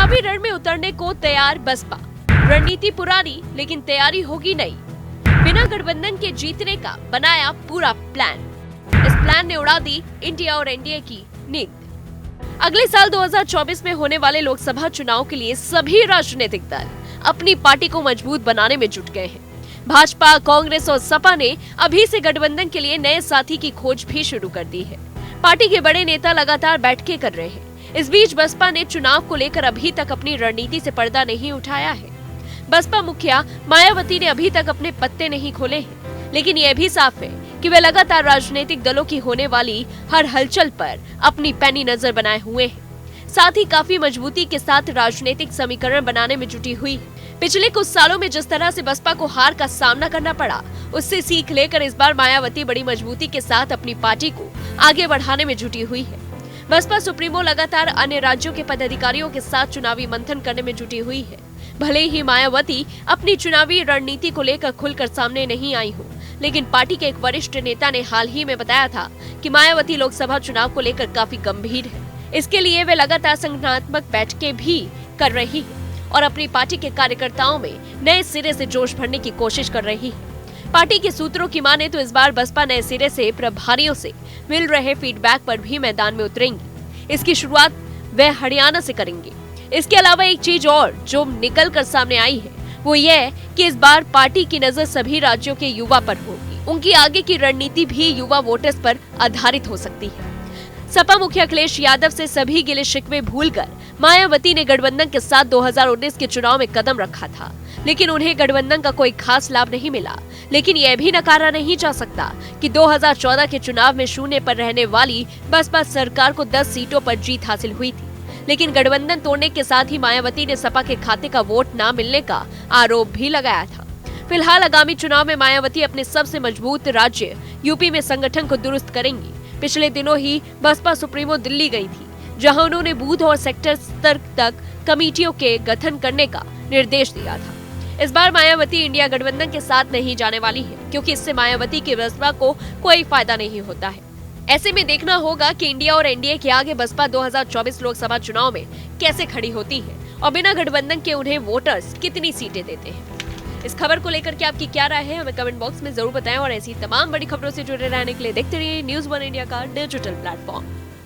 चुनावी रण में उतरने को तैयार बसपा। रणनीति पुरानी लेकिन तैयारी होगी नई। बिना गठबंधन के जीतने का बनाया पूरा प्लान। इस प्लान ने उड़ा दी इंडिया और एनडीए की नींद। अगले साल 2024 में होने वाले लोकसभा चुनाव के लिए सभी राजनीतिक दल अपनी पार्टी को मजबूत बनाने में जुट गए हैं। भाजपा, कांग्रेस और सपा ने अभी से गठबंधन के लिए नए साथी की खोज भी शुरू कर दी है। पार्टी के बड़े नेता लगातार बैठकें कर रहे हैं। इस बीच बसपा ने चुनाव को लेकर अभी तक अपनी रणनीति से पर्दा नहीं उठाया है। बसपा मुखिया मायावती ने अभी तक अपने पत्ते नहीं खोले हैं, लेकिन यह भी साफ है कि वे लगातार राजनीतिक दलों की होने वाली हर हलचल पर अपनी पैनी नजर बनाए हुए हैं। साथ ही काफी मजबूती के साथ राजनीतिक समीकरण बनाने में जुटी हुई है। पिछले कुछ सालों में जिस तरह से बसपा को हार का सामना करना पड़ा, उससे सीख लेकर इस बार मायावती बड़ी मजबूती के साथ अपनी पार्टी को आगे बढ़ाने में जुटी हुई है। बसपा सुप्रीमो लगातार अन्य राज्यों के पदाधिकारियों के साथ चुनावी मंथन करने में जुटी हुई है। भले ही मायावती अपनी चुनावी रणनीति को लेकर खुलकर सामने नहीं आई हो, लेकिन पार्टी के एक वरिष्ठ नेता ने हाल ही में बताया था कि मायावती लोकसभा चुनाव को लेकर काफी गंभीर है। इसके लिए वे लगातार संगठनात्मक बैठकें भी कर रही है और अपनी पार्टी के कार्यकर्ताओं में नए सिरे से जोश भरने की कोशिश कर रही है। पार्टी के सूत्रों की माने तो इस बार बसपा नए सिरे से प्रभारियों से मिल रहे फीडबैक पर भी मैदान में उतरेंगी। इसकी शुरुआत वे हरियाणा से करेंगे। इसके अलावा एक चीज और जो निकल कर सामने आई है वो ये कि इस बार पार्टी की नजर सभी राज्यों के युवा पर होगी। उनकी आगे की रणनीति भी युवा वोटर्स पर आधारित हो सकती है। सपा मुखिया अखिलेश यादव से सभी गिले शिकवे भूलकर मायावती ने गठबंधन के साथ 2019 के चुनाव में कदम रखा था, लेकिन उन्हें गठबंधन का कोई खास लाभ नहीं मिला। लेकिन यह भी नकारा नहीं जा सकता कि 2014 के चुनाव में शून्य पर रहने वाली बसपा सरकार को 10 सीटों पर जीत हासिल हुई थी। लेकिन गठबंधन तोड़ने के साथ ही मायावती ने सपा के खाते का वोट न मिलने का आरोप भी लगाया था। फिलहाल आगामी चुनाव में मायावती अपने सबसे मजबूत राज्य यूपी में संगठन को दुरुस्त करेंगी। पिछले दिनों ही बसपा सुप्रीमो दिल्ली गई थी, जहां उन्होंने बूथ और सेक्टर स्तर तक कमेटियों के गठन करने का निर्देश दिया था। इस बार मायावती इंडिया गठबंधन के साथ नहीं जाने वाली है, क्योंकि इससे मायावती की बसपा को कोई फायदा नहीं होता है। ऐसे में देखना होगा कि इंडिया और एनडीए के आगे बसपा 2024 लोकसभा चुनाव में कैसे खड़ी होती है और बिना गठबंधन के उन्हें वोटर्स कितनी सीटें देते हैं। इस खबर को लेकर के आपकी क्या राय है, हमें कमेंट बॉक्स में जरूर बताएं और ऐसी तमाम बड़ी खबरों से जुड़े रहने के लिए देखते रहिए न्यूज़ 1 इंडिया का डिजिटल प्लेटफॉर्म।